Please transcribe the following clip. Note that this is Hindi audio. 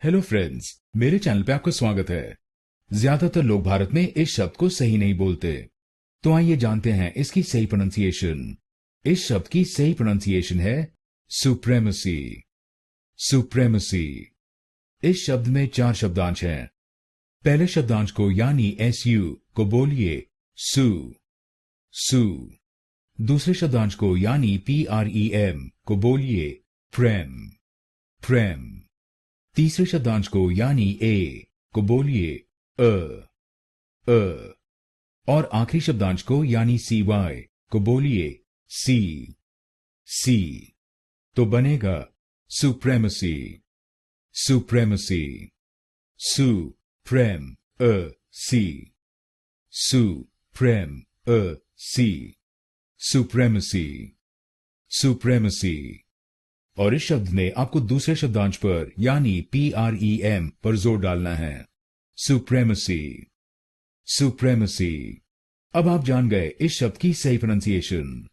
हेलो फ्रेंड्स, मेरे चैनल पे आपका स्वागत है। ज्यादातर लोग भारत में इस शब्द को सही नहीं बोलते, तो आइए जानते हैं इसकी सही प्रोनाउंसिएशन। इस शब्द की सही प्रोनाउंसिएशन है सुप्रेमेसी। सुप्रेमेसी। इस शब्द में 4 शब्दांश हैं। पहले शब्दांश को यानी SU को बोलिए सु। सु। दूसरे शब्दांश को यानी PREM को बोलिए प्रेम। प्रेम। तीसरे शब्दांश को यानी ए को बोलिए अ। अ। और आखिरी शब्दांश को यानी CY को बोलिए सी। सी। तो बनेगा सुप्रेमेसी। सुप्रेमेसी। सु प्रेम अ सी। सु प्रेम अ सी। सुप्रेमेसी। सुप्रेमेसी। और इस शब्द में आपको दूसरे शब्दांश पर यानी PREM पर जोर डालना है। सुप्रेमेसी। सुप्रेमेसी। अब आप जान गए इस शब्द की सही प्रोनाउंसिएशन।